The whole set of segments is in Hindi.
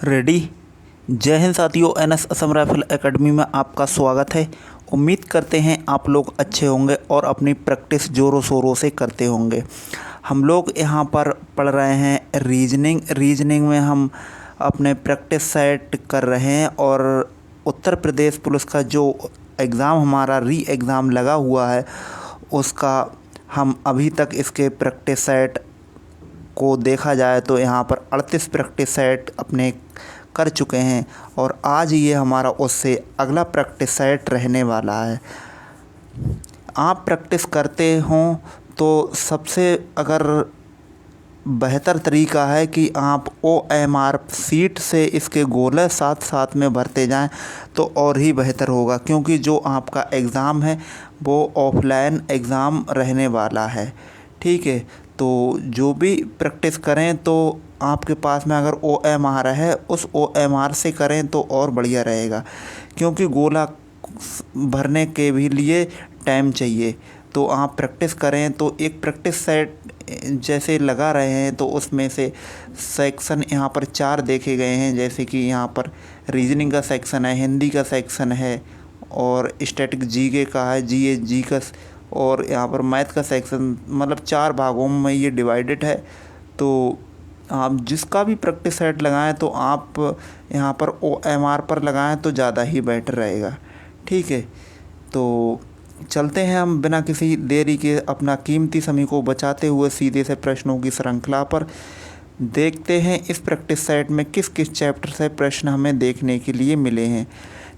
रेडी। जय हिंद साथियों, एनएस असम राइफल एकेडमी में आपका स्वागत है। उम्मीद करते हैं आप लोग अच्छे होंगे और अपनी प्रैक्टिस ज़ोरों शोरों से करते होंगे। हम लोग यहाँ पर पढ़ रहे हैं रीजनिंग में हम अपने प्रैक्टिस सेट कर रहे हैं और उत्तर प्रदेश पुलिस का जो एग्ज़ाम हमारा एग्ज़ाम लगा हुआ है उसका हम अभी तक इसके प्रैक्टिस सेट को देखा जाए तो यहाँ पर 38 प्रैक्टिस सेट अपने कर चुके हैं और आज ये हमारा उससे अगला प्रैक्टिस सेट रहने वाला है। आप प्रैक्टिस करते हों तो सबसे अगर बेहतर तरीका है कि आप OMR सीट से इसके गोले साथ साथ में भरते जाएं तो और ही बेहतर होगा, क्योंकि जो आपका एग्ज़ाम है वो ऑफलाइन एग्ज़ाम रहने वाला है। ठीक है, तो जो भी प्रैक्टिस करें तो आपके पास में अगर OMR है उस OMR से करें तो और बढ़िया रहेगा, क्योंकि गोला भरने के भी लिए टाइम चाहिए। तो आप प्रैक्टिस करें तो एक प्रैक्टिस सेट जैसे लगा रहे हैं तो उसमें से सेक्शन यहाँ पर 4 देखे गए हैं, जैसे कि यहाँ पर रीजनिंग का सेक्शन है, हिंदी का सेक्शन है और स्टैटिक जीके का है, जी का, और यहाँ पर मैथ का सेक्शन। मतलब 4 भागों में ये डिवाइडेड है। तो आप जिसका भी प्रैक्टिस सेट लगाएं तो आप यहाँ पर OMR पर लगाएं तो ज़्यादा ही बेटर रहेगा। ठीक है, तो चलते हैं हम बिना किसी देरी के अपना कीमती समय को बचाते हुए सीधे से प्रश्नों की श्रृंखला पर। देखते हैं इस प्रैक्टिस सेट में किस किस चैप्टर से प्रश्न हमें देखने के लिए मिले हैं।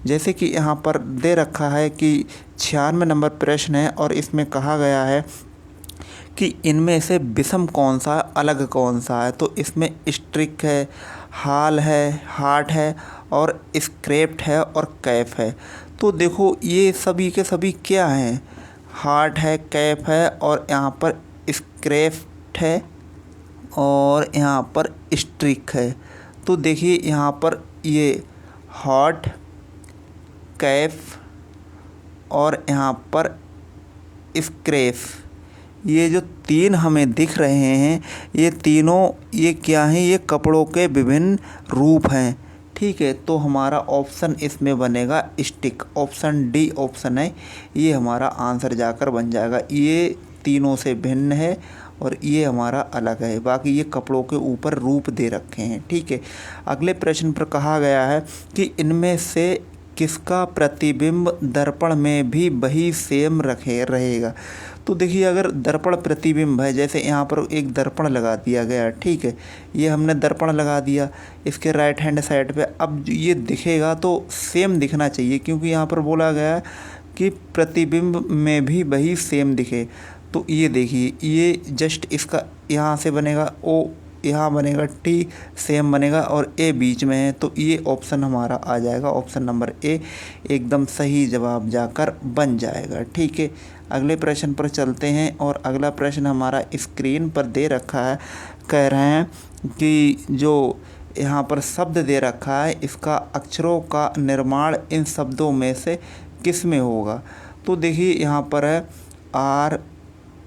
जैसे कि यहाँ पर दे रखा है कि 96 नंबर प्रश्न है और इसमें कहा गया है कि इनमें से विषम कौन सा है, अलग कौन सा है। तो इसमें स्ट्रिक है, हाल है, हार्ट है और स्क्रैप्ड है और कैफ है। तो देखो ये सभी के सभी क्या हैं, हार्ट है, कैफ है और यहाँ पर स्क्रैप्ड है और यहाँ पर स्ट्रिक है। तो देखिए यहाँ पर ये हार्ट, कैफ और यहाँ पर स्क्रैप, ये जो 3 हमें दिख रहे हैं ये तीनों ये क्या हैं, ये कपड़ों के विभिन्न रूप हैं। ठीक है, तो हमारा ऑप्शन इसमें बनेगा स्टिक। ऑप्शन डी ऑप्शन है, ये हमारा आंसर जाकर बन जाएगा। ये तीनों से भिन्न है और ये हमारा अलग है, बाकी ये कपड़ों के ऊपर रूप दे रखे हैं। ठीक है, अगले प्रश्न पर कहा गया है कि इनमें से किसका प्रतिबिंब दर्पण में भी वही सेम रहेगा। तो देखिए अगर दर्पण प्रतिबिंब है, जैसे यहाँ पर एक दर्पण लगा दिया गया, ठीक है, ये हमने दर्पण लगा दिया इसके राइट हैंड साइड पे, अब ये दिखेगा तो सेम दिखना चाहिए, क्योंकि यहाँ पर बोला गया कि प्रतिबिंब में भी वही सेम दिखे। तो ये देखिए ये जस्ट इसका यहाँ से बनेगा O, यहाँ बनेगा T, सेम बनेगा और A बीच में है, तो ये ऑप्शन हमारा आ जाएगा, ऑप्शन नंबर A एकदम सही जवाब जाकर बन जाएगा। ठीक है, अगले प्रश्न पर चलते हैं और अगला प्रश्न हमारा स्क्रीन पर दे रखा है। कह रहे हैं कि जो यहाँ पर शब्द दे रखा है इसका अक्षरों का निर्माण इन शब्दों में से किस में होगा। तो देखिए यहाँ पर है R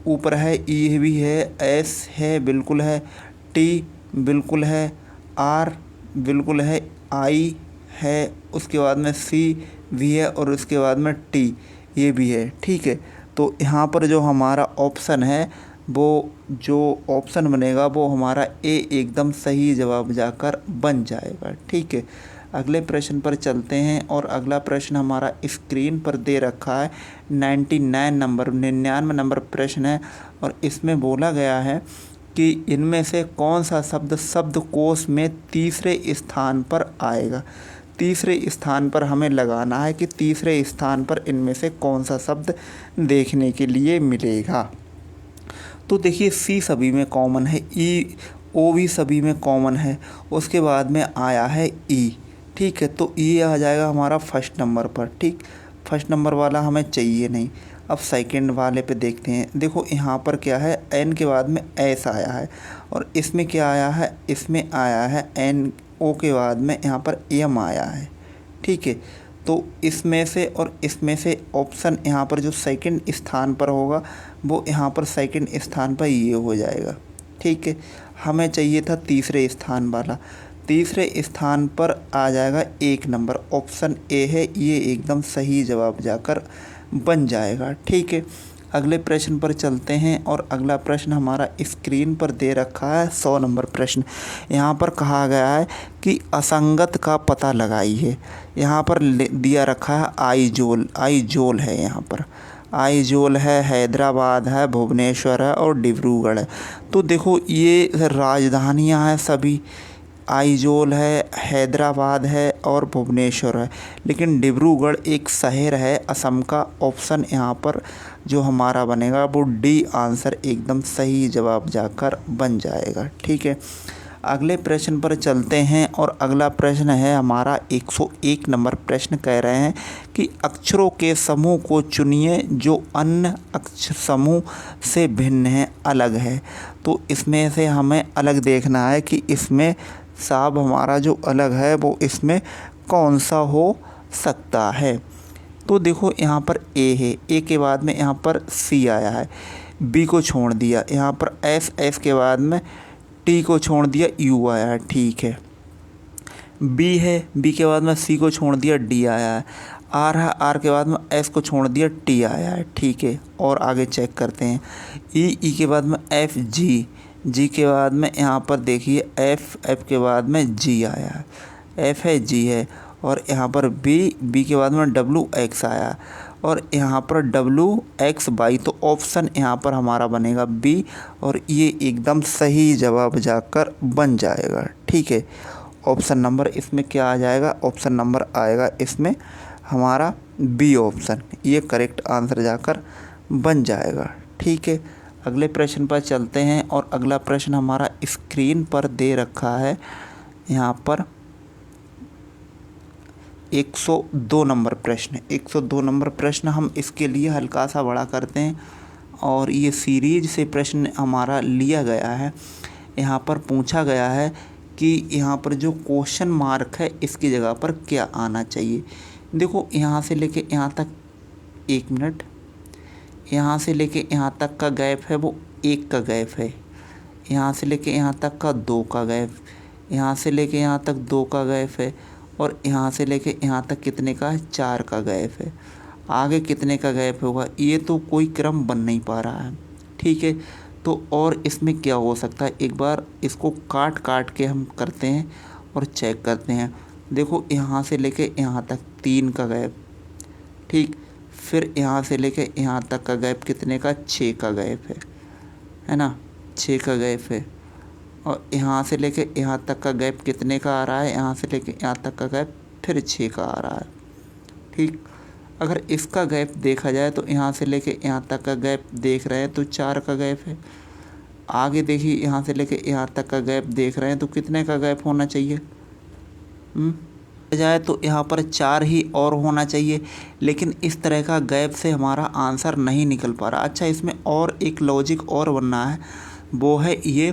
ऊपर है, E भी है, S है बिल्कुल है, T बिल्कुल है, R बिल्कुल है, I है, उसके बाद में C भी है और उसके बाद में T ये भी है। ठीक है, तो यहाँ पर जो हमारा ऑप्शन है वो जो ऑप्शन बनेगा वो हमारा A एकदम सही जवाब जाकर बन जाएगा। ठीक है, अगले प्रश्न पर चलते हैं और अगला प्रश्न हमारा स्क्रीन पर दे रखा है। 99 नंबर प्रश्न है और इसमें बोला गया है कि इनमें से कौन सा शब्द शब्दकोश में तीसरे स्थान पर आएगा। तीसरे स्थान पर हमें लगाना है कि तीसरे स्थान पर इनमें से कौन सा शब्द देखने के लिए मिलेगा। तो देखिए C सभी में कॉमन है, O भी सभी में कॉमन है, उसके बाद में आया है E। ठीक है, तो ये आ जाएगा हमारा फर्स्ट नंबर पर। ठीक, फर्स्ट नंबर वाला हमें चाहिए नहीं। अब सेकंड वाले पे देखते हैं। देखो यहाँ पर क्या है, N के बाद में S आया है और इसमें क्या आया है, इसमें आया है NO के बाद में यहाँ पर M आया है। ठीक है, तो इसमें से और इसमें से ऑप्शन यहाँ पर जो सेकंड स्थान पर होगा वो यहाँ पर सेकंड स्थान पर ये हो जाएगा। ठीक है, हमें चाहिए था तीसरे स्थान वाला। तीसरे स्थान पर आ जाएगा 1 नंबर, ऑप्शन ए है, ये एकदम सही जवाब जाकर बन जाएगा। ठीक है, अगले प्रश्न पर चलते हैं और अगला प्रश्न हमारा स्क्रीन पर दे रखा है 100 नंबर प्रश्न। यहाँ पर कहा गया है कि असंगत का पता लगाइए। यहाँ पर दिया रखा है आइजोल, आइजोल है, यहाँ पर आइजोल है, हैदराबाद है, भुवनेश्वर है और डिब्रूगढ़ है। तो देखो ये राजधानियाँ हैं सभी, आइजोल है, हैदराबाद है और भुवनेश्वर है, लेकिन डिब्रूगढ़ एक शहर है असम का। ऑप्शन यहाँ पर जो हमारा बनेगा वो डी आंसर एकदम सही जवाब जाकर बन जाएगा। ठीक है, अगले प्रश्न पर चलते हैं और अगला प्रश्न है हमारा 101 नंबर प्रश्न। कह रहे हैं कि अक्षरों के समूह को चुनिए जो अन्य अक्षर समूह से भिन्न है, अलग है। तो इसमें से हमें अलग देखना है कि इसमें साहब हमारा जो अलग है वो इसमें कौन सा हो सकता है। तो देखो यहाँ पर ए है, ए के बाद में यहाँ पर सी आया है, बी को छोड़ दिया, यहाँ पर एस, एस के बाद में टी को छोड़ दिया, यू आया है। ठीक है, बी है, बी के बाद में सी को छोड़ दिया, डी आया है। आर है, आर के बाद में एस को छोड़ दिया, टी आया है। ठीक है, और आगे चेक करते हैं। ई, ई के बाद में एफ, जी, जी के बाद में यहाँ पर देखिए एफ, एफ के बाद में जी आया है, एफ है, जी है। और यहाँ पर बी, बी के बाद में डब्लू एक्स आया और यहाँ पर डब्लू एक्स वाई। तो ऑप्शन यहाँ पर हमारा बनेगा बी और ये एकदम सही जवाब जाकर बन जाएगा। ठीक है, ऑप्शन नंबर इसमें क्या आ जाएगा, ऑप्शन नंबर आएगा इसमें हमारा बी ऑप्शन, ये करेक्ट आंसर जाकर बन जाएगा। ठीक है, अगले प्रश्न पर चलते हैं और अगला प्रश्न हमारा स्क्रीन पर दे रखा है। यहाँ पर 102 नंबर प्रश्न, 102 नंबर प्रश्न हम इसके लिए हल्का सा बड़ा करते हैं और ये सीरीज से प्रश्न हमारा लिया गया है। यहाँ पर पूछा गया है कि यहाँ पर जो क्वेश्चन मार्क है इसकी जगह पर क्या आना चाहिए। देखो यहाँ से लेके यहाँ तक 1 मिनट, यहाँ से लेके यहाँ तक का गैप है वो 1 का गैप है, यहाँ से लेके यहाँ तक का 2 का गैप, यहाँ से लेके यहाँ तक 2 का गैप है और यहाँ से लेके यहाँ तक कितने का है, 4 का गैप है। आगे कितने का गैप होगा, ये तो कोई क्रम बन नहीं पा रहा है। ठीक है, तो और इसमें क्या हो सकता है, एक बार इसको काट काट के हम करते हैं और चेक करते हैं। देखो यहाँ से लेके यहाँ तक 3 का गैप, ठीक, फिर यहाँ से लेके यहाँ तक का गैप कितने का, 6 का गैप है ना, 6 का गैप है। और यहाँ से लेके यहाँ तक का गैप कितने का आ रहा है, यहाँ से लेके यहाँ तक का गैप फिर 6 का आ रहा है। ठीक, अगर इसका गैप देखा जाए तो यहाँ से लेके यहाँ तक का गैप देख रहे हैं तो 4 का गैप है। आगे देखिए यहाँ से लेके यहाँ तक का गैप देख रहे हैं तो कितने का गैप होना चाहिए, जाए तो यहाँ पर 4 ही और होना चाहिए, लेकिन इस तरह का गैप से हमारा आंसर नहीं निकल पा रहा। अच्छा, इसमें और एक लॉजिक और बनना है, वो है ये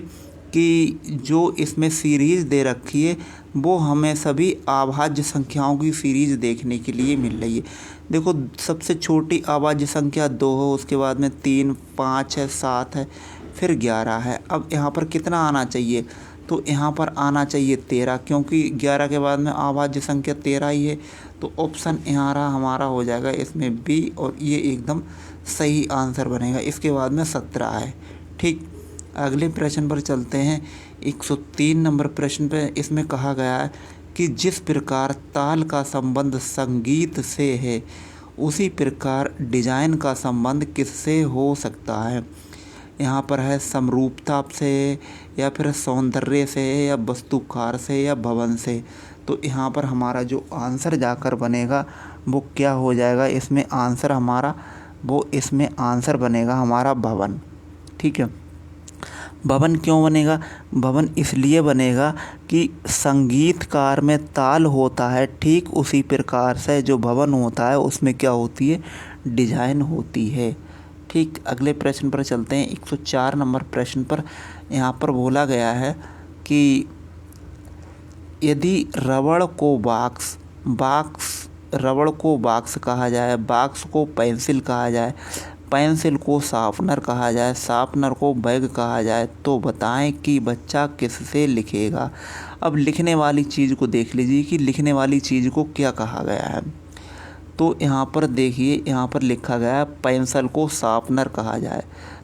कि जो इसमें सीरीज़ दे रखी है वो हमें सभी अभाज्य संख्याओं की सीरीज़ देखने के लिए मिल रही है। देखो सबसे छोटी अभाज्य संख्या 2 है, उसके बाद में 3, 5 है, 7 है, फिर 11 है। अब यहाँ पर कितना आना चाहिए, तो यहाँ पर आना चाहिए 13, क्योंकि 11 के बाद में अभाज्य संख्या 13 ही है। तो ऑप्शन यहाँ हमारा हो जाएगा इसमें बी और ये एकदम सही आंसर बनेगा। इसके बाद में 17 है। ठीक, अगले प्रश्न पर चलते हैं। 103 नंबर प्रश्न पे इसमें कहा गया है कि जिस प्रकार ताल का संबंध संगीत से है उसी प्रकार डिजाइन का संबंध किससे हो सकता है। यहाँ पर है समरूपता से या फिर सौंदर्य से या वस्तुकार से या भवन से। तो यहाँ पर हमारा जो आंसर जाकर बनेगा वो क्या हो जाएगा, इसमें आंसर हमारा वो इसमें आंसर बनेगा हमारा भवन। ठीक है, भवन क्यों बनेगा, भवन इसलिए बनेगा कि संगीतकार में ताल होता है, ठीक उसी प्रकार से जो भवन होता है उसमें क्या होती है, डिजाइन होती है। ठीक, अगले प्रश्न पर चलते हैं। 104 नंबर प्रश्न पर यहाँ पर बोला गया है कि यदि रबड़ को बॉक्स कहा जाए, बॉक्स को पेंसिल कहा जाए, पेंसिल को शार्पनर कहा जाए, शार्पनर को बैग कहा जाए, तो बताएं कि बच्चा किससे लिखेगा। अब लिखने वाली चीज़ को देख लीजिए कि लिखने वाली चीज़ को क्या कहा गया है। तो यहाँ पर देखिए, यहाँ पर लिखा गया है पेंसिल को शार्पनर कहा जाए,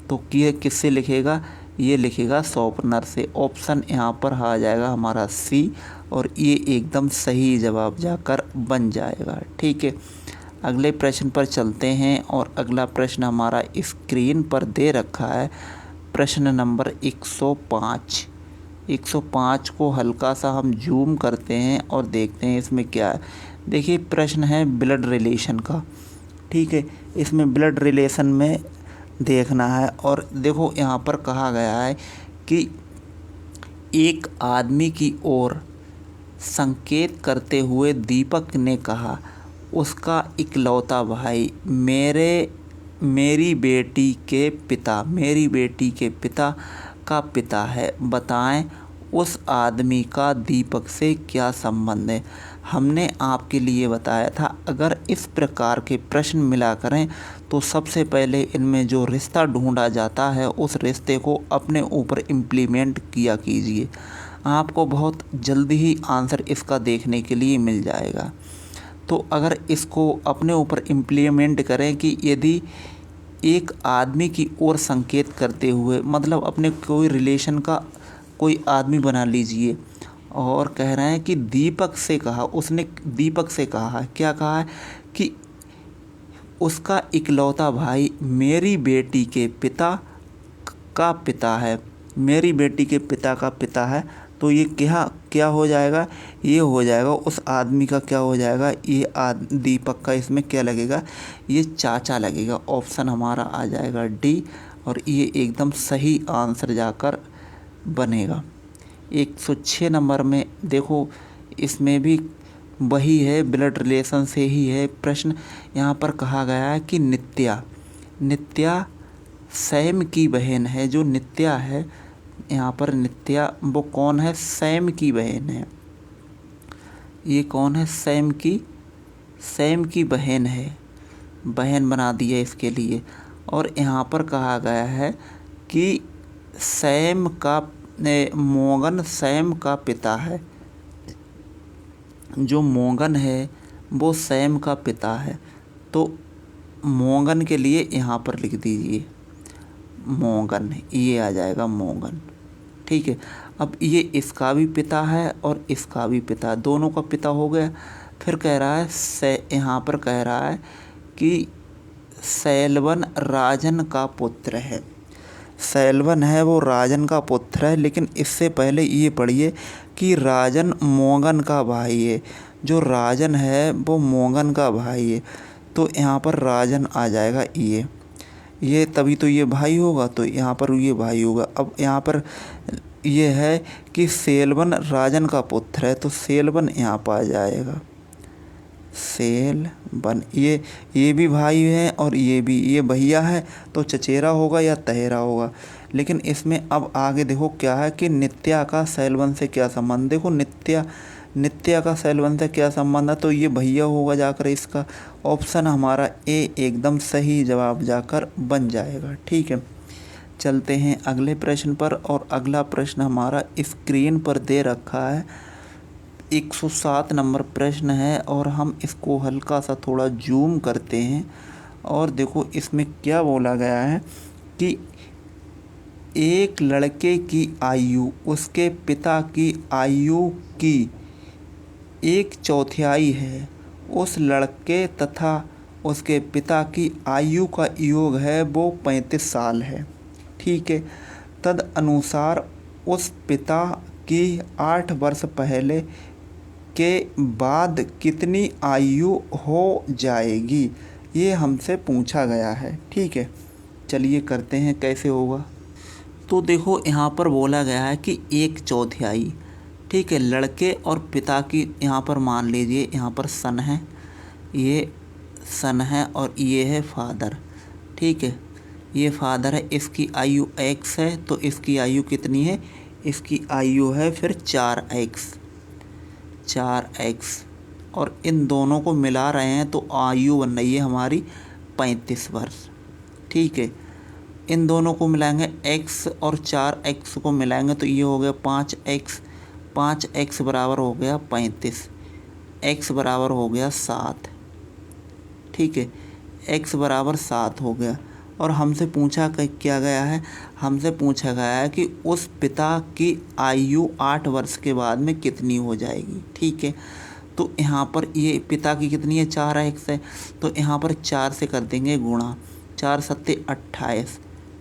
तो ये किससे लिखेगा, ये लिखेगा शार्पनर से। ऑप्शन यहाँ पर आ जाएगा हमारा सी, और ये एकदम सही जवाब जाकर बन जाएगा। ठीक है, अगले प्रश्न पर चलते हैं, और अगला प्रश्न हमारा स्क्रीन पर दे रखा है। प्रश्न नंबर 105। 105 को हल्का सा हम जूम करते हैं और देखते हैं इसमें क्या है। देखिए, प्रश्न है ब्लड रिलेशन का। ठीक है, इसमें ब्लड रिलेशन में देखना है, और देखो यहाँ पर कहा गया है कि एक आदमी की ओर संकेत करते हुए दीपक ने कहा, उसका इकलौता भाई मेरी बेटी के पिता का पिता है, बताएं उस आदमी का दीपक से क्या संबंध है। हमने आपके लिए बताया था, अगर इस प्रकार के प्रश्न मिला करें तो सबसे पहले इनमें जो रिश्ता ढूंढा जाता है उस रिश्ते को अपने ऊपर इम्प्लीमेंट किया कीजिए, आपको बहुत जल्दी ही आंसर इसका देखने के लिए मिल जाएगा। तो अगर इसको अपने ऊपर इम्प्लीमेंट करें कि यदि एक आदमी की ओर संकेत करते हुए, मतलब अपने कोई रिलेशन का कोई आदमी बना लीजिए, और कह रहे हैं कि दीपक से कहा, उसने दीपक से कहा, क्या कहा है कि उसका इकलौता भाई मेरी बेटी के पिता का पिता है, मेरी बेटी के पिता का पिता है, तो ये क्या हो जाएगा, ये हो जाएगा उस आदमी का क्या हो जाएगा, ये दीपक का इसमें क्या लगेगा, ये चाचा लगेगा। ऑप्शन हमारा आ जाएगा डी, और ये एकदम सही आंसर जाकर बनेगा। 106 नंबर में देखो, इसमें भी वही है, ब्लड रिलेशन से ही है प्रश्न। यहाँ पर कहा गया है कि नित्या सैम की बहन है। जो नित्या है, यहाँ पर नित्या वो कौन है, सैम की बहन है। ये कौन है, सैम की बहन है, बहन बना दी है इसके लिए। और यहाँ पर कहा गया है कि मोगन सैम का पिता है, जो मोगन है वो सैम का पिता है, तो मोगन के लिए यहाँ पर लिख दीजिए मोगन, ये आ जाएगा मोगन। ठीक है, अब ये इसका भी पिता है और इसका भी पिता, दोनों का पिता हो गया। फिर कह रहा है यहाँ पर कह रहा है कि सैलवन राजन का पुत्र है। सैलवन है वो राजन का पुत्र है, लेकिन इससे पहले ये पढ़िए कि राजन मोगन का भाई है। जो राजन है वो मोगन का भाई है, तो यहाँ पर राजन आ जाएगा ये तभी तो ये भाई होगा, तो यहाँ पर ये भाई होगा। अब यहाँ पर ये है कि सेलवन राजन का पुत्र है, तो सेलवन यहाँ पर आ जाएगा, सेलवन। ये भी भाई है और ये भी, ये भैया है, तो चचेरा होगा या तहेरा होगा। लेकिन इसमें अब आगे देखो क्या है कि नित्या का सैलवन से क्या संबंध। देखो नित्या का सैलवन से क्या संबंध है, तो ये भैया होगा जाकर इसका। ऑप्शन हमारा ए एकदम सही जवाब जाकर बन जाएगा। ठीक है, चलते हैं अगले प्रश्न पर, और अगला प्रश्न हमारा स्क्रीन पर दे रखा है। 107 नंबर प्रश्न है, और हम इसको हल्का सा थोड़ा जूम करते हैं, और देखो इसमें क्या बोला गया है कि एक लड़के की आयु उसके पिता की आयु की 1/4 है। उस लड़के तथा उसके पिता की आयु का योग है वो 35 साल है। ठीक है, तद अनुसार उस पिता की 8 वर्ष पहले के बाद कितनी आयु हो जाएगी, ये हमसे पूछा गया है। ठीक है, चलिए करते हैं कैसे होगा। तो देखो यहाँ पर बोला गया है कि 1/4। ठीक है, लड़के और पिता की, यहाँ पर मान लीजिए यहाँ पर सन है, ये सन है और ये है फादर। ठीक है, ये फादर है, इसकी आयु x है, तो इसकी आयु कितनी है, इसकी आयु है फिर 4x, और इन दोनों को मिला रहे हैं तो आयु बन रही है हमारी 35 वर्ष। ठीक है। इन दोनों को मिलाएंगे, x और 4x को मिलाएंगे तो ये हो गया 5x। 5x बराबर हो गया 35, x बराबर हो गया 7। ठीक है, x बराबर 7 हो गया। और हमसे पूछा क्या गया है, हमसे पूछा गया है कि उस पिता की आयु 8 वर्ष के बाद में कितनी हो जाएगी। ठीक है, तो यहाँ पर ये पिता की कितनी है, 4x है, तो यहाँ पर 4 से कर देंगे गुणा, 4 सत्ते 28।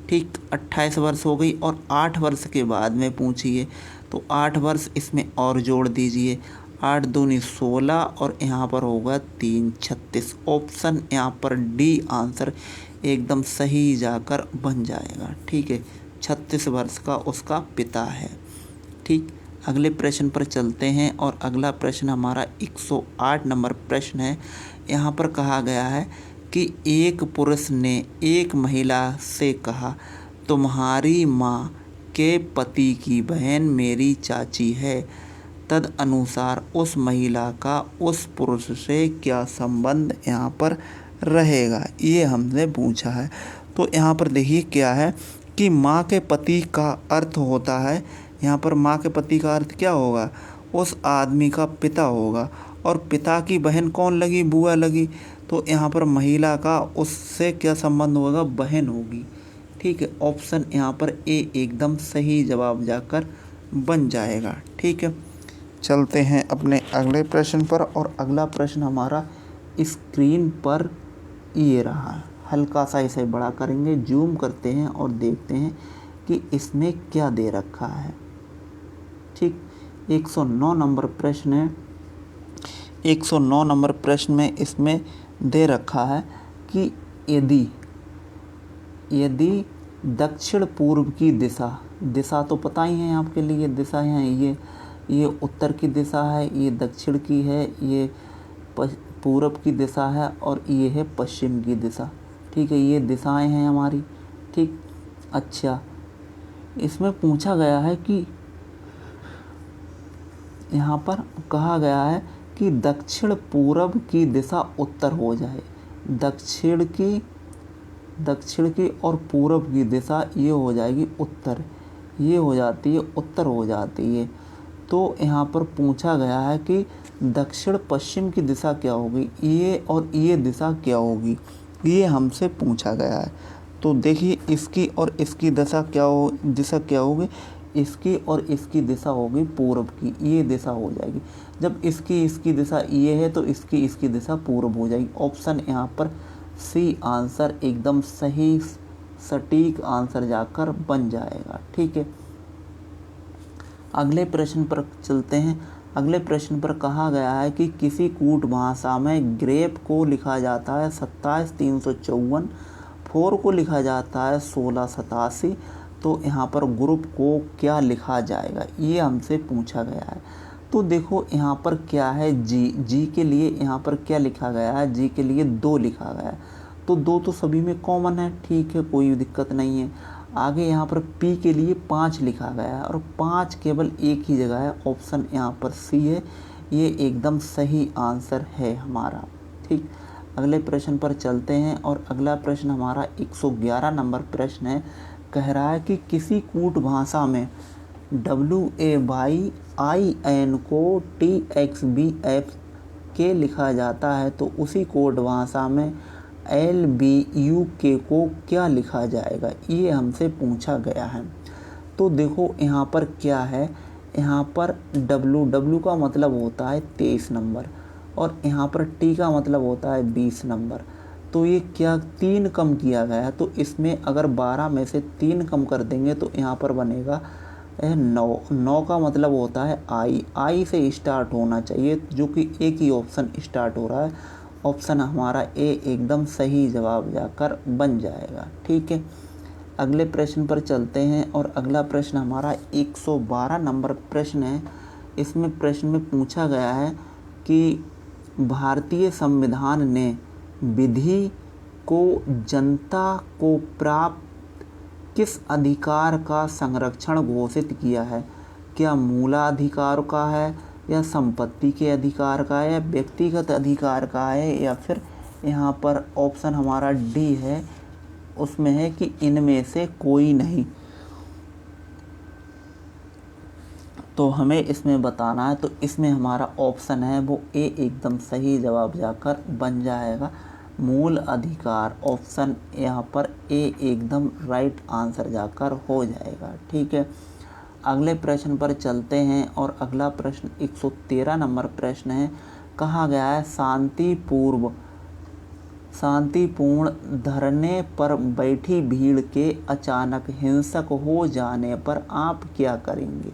ठीक, 28 वर्ष हो गई। और 8 वर्ष के बाद में पूछिए तो 8 वर्ष इसमें और जोड़ दीजिए, 8 दूनी 16 और यहाँ पर होगा 3 36। ऑप्शन यहाँ पर डी आंसर एकदम सही जाकर बन जाएगा। ठीक है, 36 वर्ष का उसका पिता है। ठीक, अगले प्रश्न पर चलते हैं और अगला प्रश्न हमारा 108 नंबर प्रश्न है। यहाँ पर कहा गया है कि एक पुरुष ने एक महिला से कहा, तुम्हारी माँ के पति की बहन मेरी चाची है। तद अनुसार उस महिला का उस पुरुष से क्या संबंध यहाँ पर रहेगा, ये हमने पूछा है। तो यहाँ पर देखिए क्या है कि माँ के पति का अर्थ होता है, यहाँ पर माँ के पति का अर्थ क्या होगा, उस आदमी का पिता होगा। और पिता की बहन कौन लगी, बुआ लगी, तो यहाँ पर महिला का उससे क्या संबंध होगा, बहन होगी। ठीक है, ऑप्शन यहाँ पर ए एकदम सही जवाब जाकर बन जाएगा। ठीक है, चलते हैं अपने अगले प्रश्न पर। और अगला प्रश्न हमारा स्क्रीन पर ये रहा, हल्का सा इसे बड़ा करेंगे, जूम करते हैं और देखते हैं कि इसमें क्या दे रखा है। ठीक, 109 नंबर प्रश्न है। 109 नंबर प्रश्न में इसमें दे रखा है कि यदि दक्षिण पूर्व की दिशा तो पता ही है आपके लिए, दिशा है ये उत्तर की दिशा है, ये दक्षिण की है, ये पूरब की दिशा है और ये है पश्चिम की दिशा। ठीक है, ये दिशाएं हैं हमारी। ठीक, अच्छा, इसमें पूछा गया है कि यहाँ पर कहा गया है कि दक्षिण पूरब की दिशा उत्तर हो जाए। दक्षिण की और पूरब की दिशा ये हो जाएगी उत्तर, ये हो जाती है उत्तर हो जाती है। तो यहाँ पर पूछा गया है कि दक्षिण पश्चिम की दिशा क्या होगी, ये और ये दिशा क्या होगी, ये हमसे पूछा गया है। तो देखिए इसकी और इसकी दिशा क्या होगी, इसकी और इसकी दिशा होगी पूरब की, ये दिशा हो जाएगी। जब इसकी दिशा ये है तो इसकी दिशा पूरब हो जाएगी। ऑप्शन यहाँ पर सी आंसर एकदम सही सटीक आंसर जाकर बन जाएगा। ठीक है, अगले प्रश्न पर चलते हैं। अगले प्रश्न पर कहा गया है कि किसी कूट भाषा में ग्रेप को लिखा जाता है 27,354, फोर को लिखा जाता है 1687, तो यहाँ पर ग्रुप को क्या लिखा जाएगा, ये हमसे पूछा गया है। तो देखो यहाँ पर क्या है, जी के लिए यहाँ पर क्या लिखा गया है, जी के लिए 2 लिखा गया है, तो 2 तो सभी में कॉमन है। ठीक है, कोई दिक्कत नहीं है। आगे यहाँ पर पी के लिए 5 लिखा गया है और 5 केवल एक ही जगह है। ऑप्शन यहाँ पर सी है, ये एकदम सही आंसर है हमारा। ठीक, अगले प्रश्न पर चलते हैं और अगला प्रश्न हमारा 111 नंबर प्रश्न है। कह रहा है कि किसी कूट भाषा में WAYIN को TXBF के लिखा जाता है, तो उसी कोड भाषा में LBUK को क्या लिखा जाएगा, ये हमसे पूछा गया है। तो देखो यहाँ पर क्या है, यहाँ पर WW का मतलब होता है 23 नंबर और यहाँ पर T का मतलब होता है 20 नंबर। तो ये क्या 3 कम किया गया है, तो इसमें अगर 12 में से 3 कम कर देंगे तो यहाँ पर बनेगा 9 का मतलब होता है आई से स्टार्ट होना चाहिए, जो कि एक ही ऑप्शन स्टार्ट हो रहा है। ऑप्शन हमारा ए एकदम सही जवाब जाकर बन जाएगा। ठीक है, अगले प्रश्न पर चलते हैं और अगला प्रश्न हमारा 112 नंबर प्रश्न है। इसमें प्रश्न में पूछा गया है कि भारतीय संविधान ने विधि को जनता को प्राप्त किस अधिकार का संरक्षण घोषित किया है, क्या मूलाधिकार का है या संपत्ति के अधिकार का है या व्यक्तिगत अधिकार का है, या फिर यहाँ पर ऑप्शन हमारा डी है, उसमें है कि इनमें से कोई नहीं, तो हमें इसमें बताना है। तो इसमें हमारा ऑप्शन है वो ए एकदम सही जवाब जाकर बन जाएगा, मूल अधिकार। ऑप्शन यहाँ पर ए एकदम राइट आंसर जाकर हो जाएगा। ठीक है, अगले प्रश्न पर चलते हैं और अगला प्रश्न 113 नंबर प्रश्न है। कहा गया है शांतिपूर्ण धरने पर बैठी भीड़ के अचानक हिंसक हो जाने पर आप क्या करेंगे।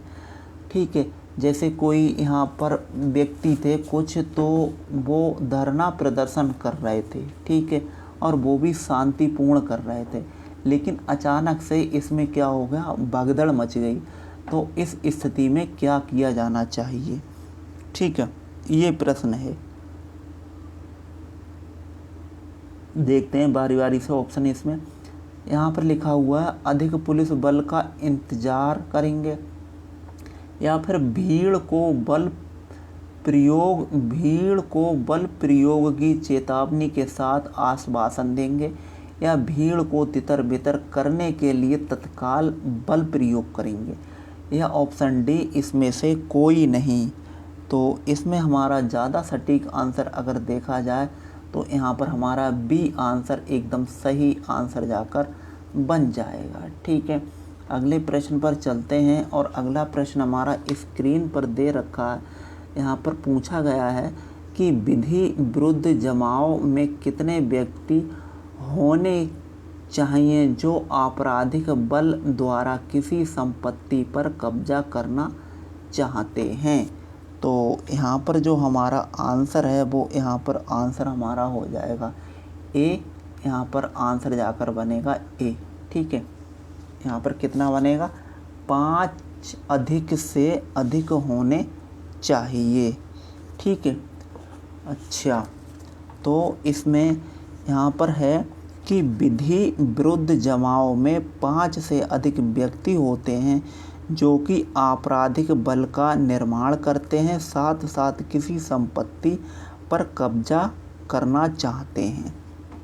ठीक है, जैसे कोई यहाँ पर व्यक्ति थे कुछ, तो वो धरना प्रदर्शन कर रहे थे, ठीक है, और वो भी शांतिपूर्ण कर रहे थे, लेकिन अचानक से इसमें क्या हो गया, भगदड़ मच गई। तो इस स्थिति में क्या किया जाना चाहिए। ठीक है, ये प्रश्न है, देखते हैं बारी बारी से ऑप्शन। इसमें यहाँ पर लिखा हुआ है अधिक पुलिस बल का इंतजार करेंगे, या फिर भीड़ को बल प्रयोग की चेतावनी के साथ आश्वासन देंगे, या भीड़ को तितर बितर करने के लिए तत्काल बल प्रयोग करेंगे, या ऑप्शन डी इसमें से कोई नहीं। तो इसमें हमारा ज़्यादा सटीक आंसर अगर देखा जाए तो यहाँ पर हमारा बी आंसर एकदम सही आंसर जाकर बन जाएगा। ठीक है, अगले प्रश्न पर चलते हैं और अगला प्रश्न हमारा स्क्रीन पर दे रखा है। यहाँ पर पूछा गया है कि विधि विरुद्ध जमाव में कितने व्यक्ति होने चाहिए जो आपराधिक बल द्वारा किसी संपत्ति पर कब्जा करना चाहते हैं। तो यहाँ पर जो हमारा आंसर है वो यहाँ पर आंसर हमारा हो जाएगा ए, यहाँ पर आंसर जाकर बनेगा ए। ठीक है, यहाँ पर कितना बनेगा, 5 अधिक से अधिक होने चाहिए। ठीक है, अच्छा, तो इसमें यहाँ पर है कि विधि विरुद्ध जमाव में 5 से अधिक व्यक्ति होते हैं जो कि आपराधिक बल का निर्माण करते हैं, साथ साथ किसी संपत्ति पर कब्जा करना चाहते हैं।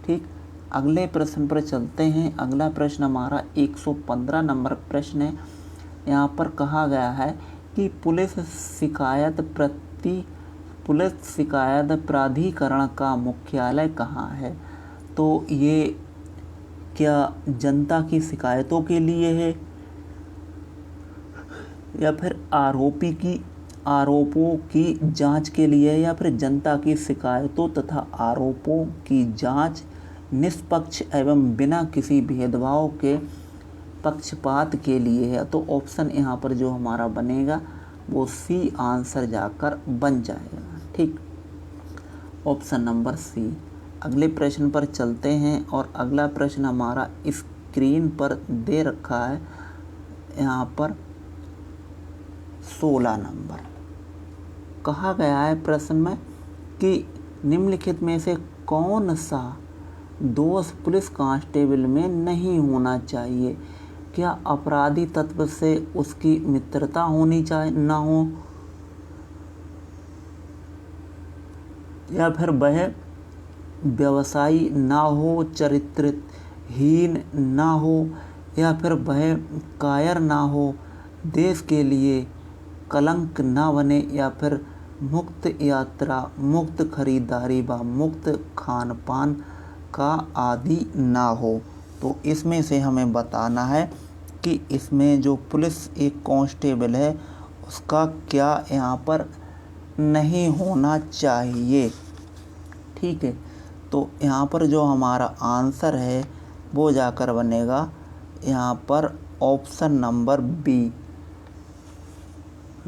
ठीक, अगले प्रश्न पर चलते हैं। अगला प्रश्न हमारा 115 नंबर प्रश्न है। यहाँ पर कहा गया है कि पुलिस शिकायत प्राधिकरण का मुख्यालय कहाँ है। तो ये क्या जनता की शिकायतों के लिए है, या फिर आरोपों की जांच के लिए, या फिर जनता की शिकायतों तथा आरोपों की जांच निष्पक्ष एवं बिना किसी भेदभाव के पक्षपात के लिए है। तो ऑप्शन यहाँ पर जो हमारा बनेगा वो सी आंसर जाकर बन जाएगा। ठीक, ऑप्शन नंबर सी। अगले प्रश्न पर चलते हैं और अगला प्रश्न हमारा स्क्रीन पर दे रखा है। यहाँ पर 16 नंबर कहा गया है प्रश्न में कि निम्नलिखित में से कौन सा दोष पुलिस कांस्टेबल में नहीं होना चाहिए। क्या अपराधी तत्व से उसकी मित्रता होनी चाहिए ना हो, या फिर वह व्यवसायी ना हो, चरित्रहीन ना हो, या फिर वह कायर ना हो, देश के लिए कलंक ना बने, या फिर मुक्त यात्रा, मुक्त खरीदारी व मुक्त खान पान का आदि ना हो। तो इसमें से हमें बताना है कि इसमें जो पुलिस एक कांस्टेबल है उसका क्या यहाँ पर नहीं होना चाहिए। ठीक है, तो यहाँ पर जो हमारा आंसर है वो जाकर बनेगा यहाँ पर ऑप्शन नंबर बी,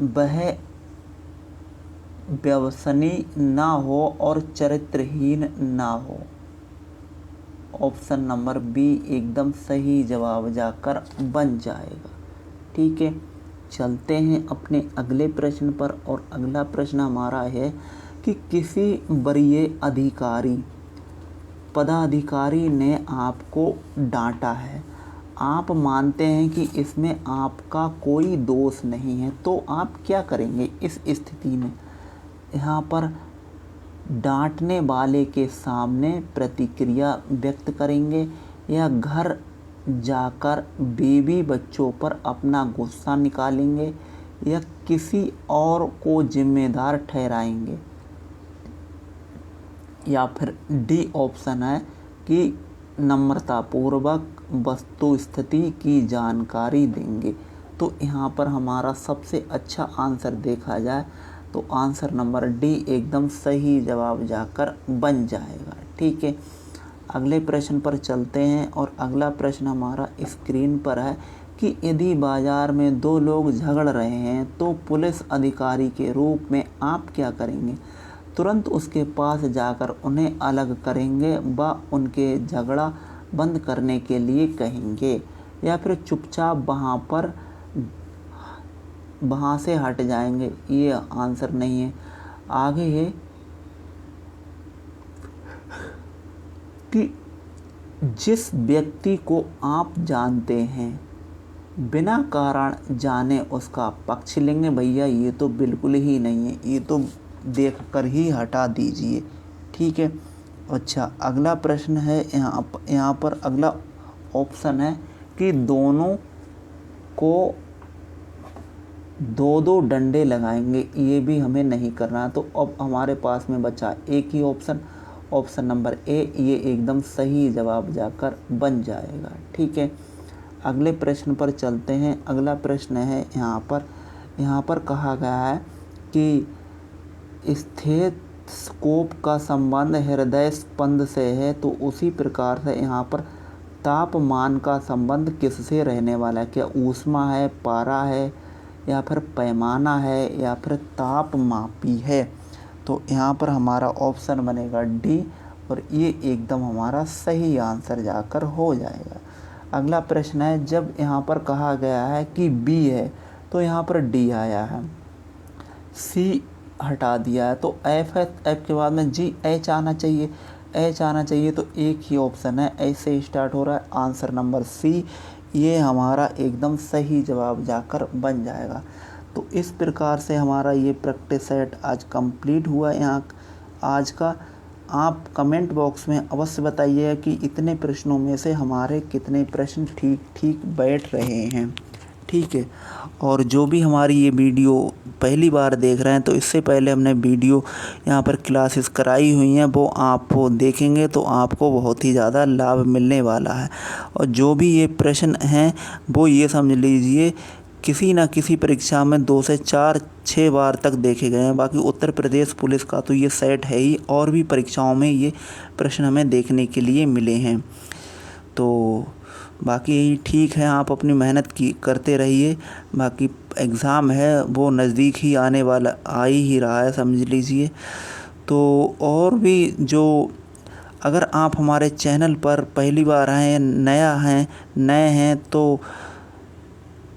वह व्यसनी ना हो और चरित्रहीन ना हो। ऑप्शन नंबर बी एकदम सही जवाब जाकर बन जाएगा। ठीक है, चलते हैं अपने अगले प्रश्न पर और अगला प्रश्न हमारा है कि किसी वरीय पदाधिकारी ने आपको डांटा है, आप मानते हैं कि इसमें आपका कोई दोष नहीं है, तो आप क्या करेंगे इस स्थिति में। यहाँ पर डांटने वाले के सामने प्रतिक्रिया व्यक्त करेंगे, या घर जाकर बीवी बच्चों पर अपना गुस्सा निकालेंगे या किसी और को जिम्मेदार ठहराएंगे। या फिर डी ऑप्शन है कि नम्रतापूर्वक वस्तु स्थिति की जानकारी देंगे। तो यहाँ पर हमारा सबसे अच्छा आंसर देखा जाए तो आंसर नंबर डी एकदम सही जवाब जाकर बन जाएगा। ठीक है, अगले प्रश्न पर चलते हैं और अगला प्रश्न हमारा स्क्रीन पर है कि यदि बाजार में दो लोग झगड़ रहे हैं तो पुलिस अधिकारी के रूप में आप क्या करेंगे? तुरंत उसके पास जाकर उन्हें अलग करेंगे व उनके झगड़ा बंद करने के लिए कहेंगे या फिर चुपचाप वहाँ से हट जाएंगे? ये आंसर नहीं है। आगे है कि जिस व्यक्ति को आप जानते हैं बिना कारण जाने उसका पक्ष लेंगे। भैया ये तो बिल्कुल ही नहीं है, ये तो देखकर ही हटा दीजिए। ठीक है, अच्छा अगला प्रश्न है यहाँ पर अगला ऑप्शन है कि दोनों को दो दो डंडे लगाएंगे। ये भी हमें नहीं करना। तो अब हमारे पास में बचा एक ही ऑप्शन, ऑप्शन नंबर ए, ये एकदम सही जवाब जाकर बन जाएगा। ठीक है, अगले प्रश्न पर चलते हैं। अगला प्रश्न है यहाँ पर कहा गया है कि स्टेथोस्कोप का संबंध हृदय स्पंद से है, तो उसी प्रकार से यहाँ पर तापमान का संबंध किससे रहने वाला है? क्या ऊष्मा है, पारा है या फिर पैमाना है या फिर तापमापी है? तो यहाँ पर हमारा ऑप्शन बनेगा डी और ये एकदम हमारा सही आंसर जाकर हो जाएगा। अगला प्रश्न है, जब यहाँ पर कहा गया है कि बी है तो यहाँ पर डी आया है, सी हटा दिया है, तो एफ है, एफ के बाद में जी एच आना चाहिए, एच आना चाहिए। तो एक ही ऑप्शन है, एच से स्टार्ट हो रहा है, आंसर नंबर सी, ये हमारा एकदम सही जवाब जाकर बन जाएगा। तो इस प्रकार से हमारा ये प्रैक्टिस सेट आज कंप्लीट हुआ यहाँ आज का। आप कमेंट बॉक्स में अवश्य बताइए कि इतने प्रश्नों में से हमारे कितने प्रश्न ठीक ठीक बैठ रहे हैं। ठीक है, और जो भी हमारी ये वीडियो पहली बार देख रहे हैं तो इससे पहले हमने वीडियो यहाँ पर क्लासेस कराई हुई हैं, वो आप देखेंगे तो आपको बहुत ही ज़्यादा लाभ मिलने वाला है। और जो भी ये प्रश्न हैं वो ये समझ लीजिए किसी न किसी परीक्षा में 2 से 4-6 बार तक देखे गए हैं। बाकी उत्तर प्रदेश पुलिस का तो ये सेट है ही, और भी परीक्षाओं में ये प्रश्न हमें देखने के लिए मिले हैं। तो बाकी यही ठीक है, आप अपनी मेहनत करते रहिए। बाकी एग्ज़ाम है वो नज़दीक ही आने वाला आ ही रहा है समझ लीजिए। तो और भी जो अगर आप हमारे चैनल पर पहली बार आए नए हैं तो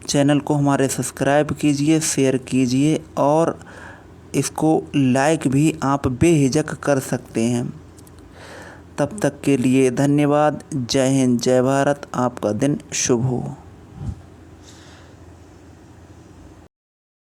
चैनल को हमारे सब्सक्राइब कीजिए, शेयर कीजिए और इसको लाइक भी आप बेहिचक कर सकते हैं। तब तक के लिए धन्यवाद। जय हिंद, जय भारत। आपका दिन शुभ हो।